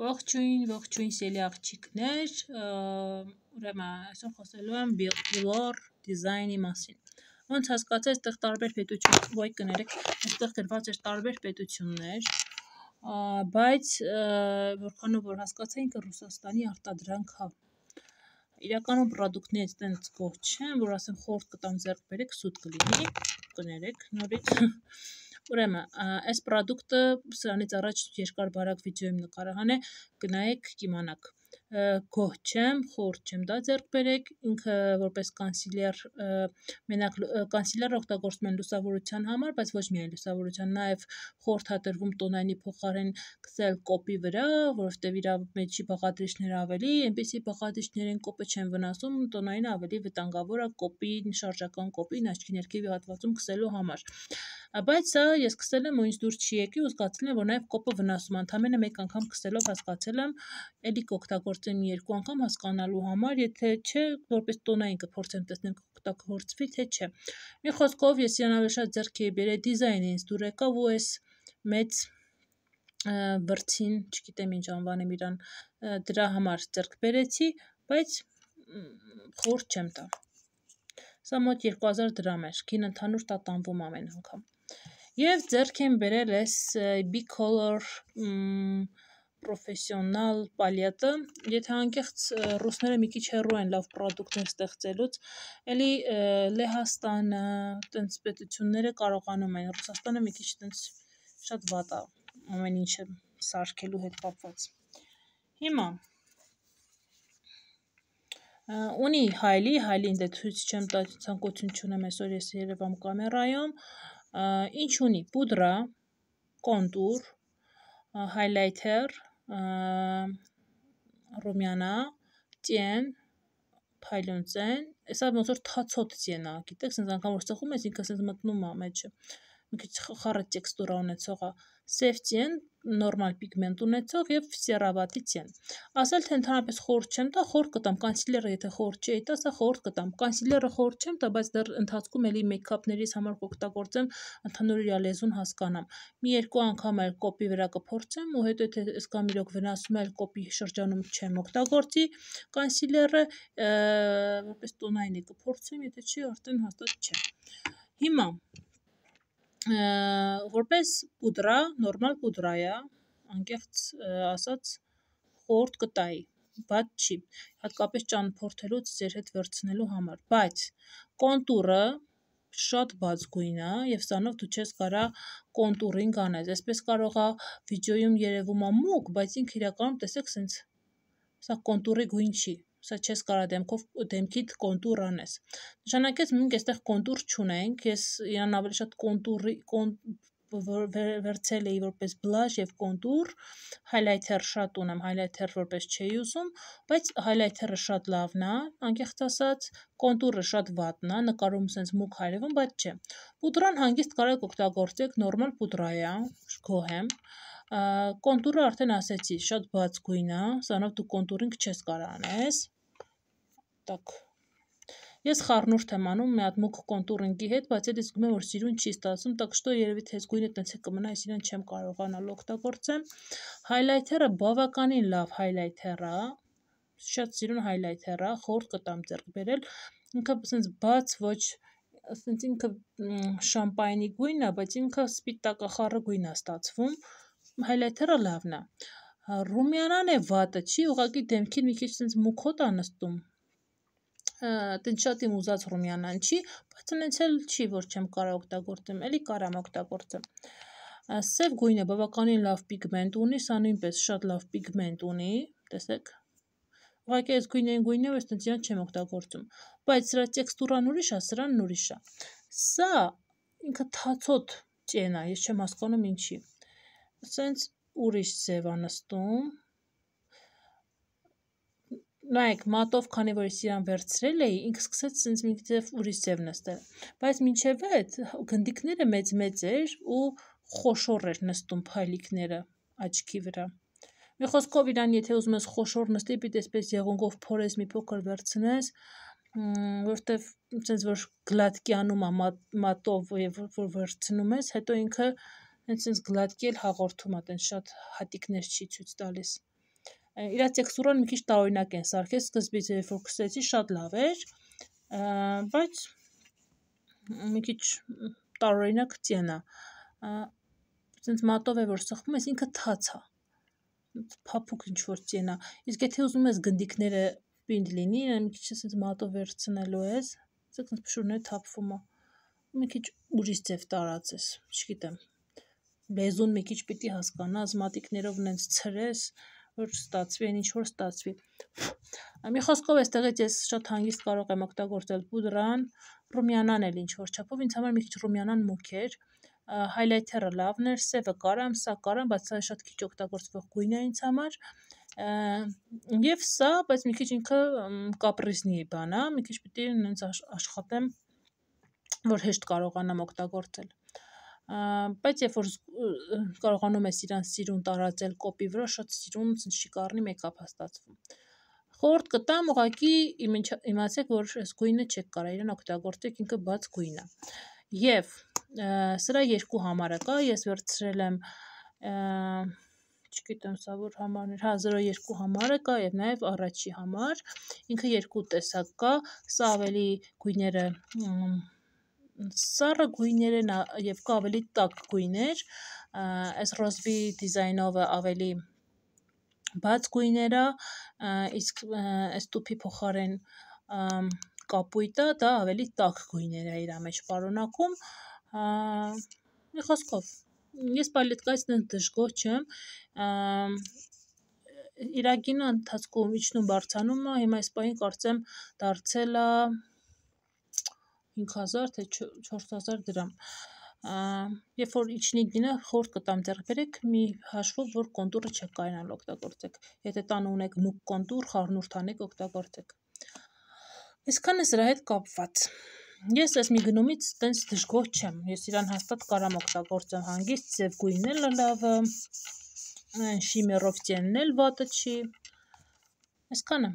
Ողջույն սիրելի աղջիկներ, ուրեմն այսօր խոսելու եմ Velour դիզայնի մասին։ Ոնց հասկացա, այստեղ տարբեր պետություն, ոյ կներեք, այստեղ գրված էր տարբեր պետություններ, բայց որքանով որ հասկացա, ինքը Ռուսաստանի արտադրանք է։ Իրականում պրոդուկտներից տենց գոհ չեմ, որ ասեմ խորտ կտամ ձեռք բերեք, սուտ կլինի, կներեք նորից։ Ուրեմն, այս պրոդուկտը սրանից առաջ երկար բարակ վիդեոյում նկարահան է, գնայեք կիմանաք։ Գոհ չեմ, խորտ չեմ դա ձեռք բերեք, ինքը որպես կանսիլեր, մենակ կանսիլերը օգտագործում են լուսավորության համար, բայց ոչ միայն լուսավորության, նաև խորտ հատրվում տոնայնի փոխարեն գցել կոպի վրա, որովհետև իր մեջի բաղադրիչները ավելի, այնպեսի բաղադրիչներ են կոպը չեն վնասում, տոնայինը ավելի վտանգավոր է կոպին, շարժական կոպին աչքի ներքևի հատվածում գցելու համար։ Բայց սա ես գցել եմ ու ինձ դուր չի եկի ու զգացել եմ, որ նաև կոպը վնասում է, ընդամենը մեկ անգամ գցելով հասկացել եմ, էլի կօգտագործեմ երկու անգամ հասկանալու համար, եթե չէ, որպես տոնային կփորձեմ տեսնել կօգտագործվի, թե չէ։ Մի խոսքով ես իրան ավելի շատ ձեռք էի բերել դիզայնը ինձ դուր եկավ ու այս մեծ վրձին, չգիտեմ ինչ անվանեմ իրան, դրա համար ձեռք բերեցի, բայց խորտ չեմ տա։ Սա մոտ 2000 դրամ էր, գին ընդհանուր տատանվում ամեն անգամ։ Եվ ձեռք եմ բերել այս Bicolor պրոֆեսիոնալ պալետը, եթե անկեղծ ռուսները մի քիչ հեռու են լավ պրոդուկտներ ստեղծելուց, էլի Լեհաստանը, տենց պետությունները կարողանում են, Ռուսաստանը մի քիչ տենց շատ վատ է, ամեն ինչը սարքելու հետ կապված։ Հիմա ունի հայլին դե ցույց չեմ տա, ցանկություն չունեմ այսօր ես երևամ կամերայում, ինչ ունի, պուդրա, կոնտուր, հայլայթեր, ռումյանա, տեն, փայլունցեն, այսա ոնց որ թացոտ տեն է, գիտեք, sense անգամ որ ծխում ես ինքը sense մտնում է մեջը, մի քիչ խառը տեքստուրա ունեցող է, սև տեն, նորմալ պիգմենտ ունեցող եւ սերավատի տեն։ Ասել թե ընդհանրապես խորտ չեմ տա, խորտ կտամ, կանսիլերը եթե խորտ չէի տա, սա խորտ կտամ։ Կանսիլերը խորտ չեմ տա, բայց դեռ ընթացքում էլի մեյքափներից համար կօգտագործեմ, ընդհանուր իր լեզուն հասկանամ։ Մի երկու անգամ էլ կոպի վրա կփորձեմ ու հետո եթե սկամ իրոք վնասում է, կոպի շրջանում չեմ օգտագործի կանսիլերը, որպես տոնային կփորձեմ, եթե չի, արդեն հաստատ չէ։ Հիմա որպես պուդրա, նորմալ պուդրա է, անկեղծ ասած խորտ կտայի, բաց չի, հատկապես ճանապարհորդելուց ձեր հետ վերցնելու համար, բայց կոնտուրը շատ բաց գույն է եւ սրանով դու չես կարա կոնտուրինգ անես, այսպես կարող է վիդեոյում երևում է մուգ, բայց ինքը իրականում տեսեք սենց սա կոնտուրի գույն չի, սա չես կարա դեմքիդ կոնտուր անես։ Նշանակեց մենք այստեղ կոնտուր չունենք, ես իրան ավելի շատ կոնտուրի վերցել էի որպես բլաշ եւ կոնտուր, հայլայթեր շատ ունեմ, հայլայթեր որպես չէի ուզում, բայց հայլայթերը շատ լավն է, անկեղծ ասած, կոնտուրը շատ վատն է, նկարում sense մուգ հայրվում, բայց չէ։ Պուդրան հանգիստ կարող օգտագործեք, նորմալ պուդրա է, գոհ եմ։ Կոնտուրը արդեն ասեցի, շատ բաց գույն է, սրանով դու կոնտուրինգ չես կարող անես։ Так Ես խառնուրդ եմ անում մի հատ մուգ կոնտուրինգի հետ, բայց էլ զգում եմ որ սիրուն չի ստացվում, так что երևի թե գույնը տենց է կմնա, ես իրան չեմ կարողանալ օգտագործեմ։ Հայլայթերը բավականին լավ հայլայթեր է, շատ սիրուն հայլայթեր է, խորտ կտամ ձեռք բերել, ինքը sense բաց ոչ, sense ինքը շամպայնի գույն է, բայց ինքը սպիտակախառը գույն է ստացվում, հայլայթերը լավն է։ Ռումյանան է վատը չի, ուղղակի դեմքին մի քիչ sense մուգոտ է նստում։ Տենց շատ իմ ուզած ռումյանան չի, բայց այնց էլ չի, որ չեմ կարող օգտագործեմ, էլի կարամ օգտագործեմ։ Սև գույնը բավականին լավ պիգմենտ ունի, սա նույնպես շատ լավ պիգմենտ ունի, տեսեք։ Ուղղակի այս գույնն է, ես տենց իրան չեմ օգտագործում, բայց սրա տեքստուրան ուրիշ է, սրան ուրիշ է։ Սա ինքը թացոտ տեն է, ես չեմ հասկանում ինչի։ Սենց ուրիշ ձև է նստում։ Նայեք, մատով, քանի որ ես իրան վերցրել էի, ինքը սկսեց սենց մի ձև ուրիշ ձև նստել, բայց մինչև այդ գնդիկները մեծ էր ու խոշոր էր նստում փայլիկները աչքի վրա։ Մի խոսքով իրան եթե ուզում ես խոշոր նստի, պիտի այսպես եղունգով փորես մի փոքր վերցնես, որտեվ սենց որ գլատկի անում է մատով եւ որ վերցնում ես, հետո ինքը սենց գլատկի էլ հաղորդում է, տենց շատ հատիկներ չի ցույց տալիս։ Իրա տեքստուրան մի քիչ տարօրինակ են սարքել, սկզբից երբ որ սկսեցի շատ լավ էր, բայց մի քիչ տարօրինակ ծենա։ Ցենց մատով է որ սխվում ես, ինքը թաց է։ Փափուկ ինչ որ ծենա։ Իսկ եթե ուզում ես գնդիկները պինդ լինի, մի քիչ ցենց մատով վերցնելու ես, ցենց փշուրները թափվում է։ Մի քիչ ուրիշ ձև տարածես, չգիտեմ։ Լեզուն մի քիչ պիտի հասկանաս, մատիկներով նենց ցրես, որ ստացվի, այն ինչ որ ստացվի։ Մի խոսքով այստեղից ես շատ հանգիստ կարող եմ օգտագործել պուդրան, ռումյանան էլ ինչ որ չափով, ինձ համար մի քիչ ռումյանան մուգ էր, հայլայթերը լավն էր, սևը կարամ, սա կարամ, բայց սա շատ քիչ օգտագործվող գույն է ինձ համար։ Եվ սա, բայց մի քիչ ինքը կապրիզնի բան է, մի քիչ պիտի նենց աշխատեմ, որ հեշտ կարողանամ օգտագործել։ Բայց երբ որ կարողանում ես իրան սիրուն տարածել կոպի վրա, շատ սիրուն շիկարնի մեյքափ է ստացվում։ Խորհուրդ կտամ, ուղղակի իմացեք, որ այս գույնը չեք կարող իրան օգտագործեք, ինքը բաց գույն է։ Եվ սրա երկու համարը կա, ես վերցրել եմ, չգիտեմ սա որ համարն էր, 02 համարը կա եւ նաեւ առաջի համար, ինքը երկու տեսակ կա, սա ավելի գույները սառը գույներ են եւ կա ավելի տաք գույներ, այս ռոզվի դիզայնովը ավելի բաց գույներ է, իսկ այս տուփի փոխարեն կապույտը դա ավելի տաք գույներ է իր մեջ պարունակում, մի խոսքով ես պալետկայից նենց դժգոհ չեմ, իրա գինը ընթացքում իջնում բարձանում է, հիմա այս պահին կարծեմ դարձել է 5000 թե 4000 դրամ։ Երբ որ իջնի գինը, խորհուրդ կտամ ձեռք բերեք մի հաշվով, որ կոնտուրը չեք կարողանալ օգտագործեք։ Եթե տանը ունեք մուգ կոնտուր, խառնուրդ անեք, օգտագործեք։ Այսքանը սրա հետ կապված։ Ես այս մի գնումից տենց դժգոհ չեմ։ Ես իրան հաստատ կարամ օգտագործեմ հանգիստ, ձև գույնն էլ լավը, շիմերով ծենն էլ վատը չի։ Այսքանը։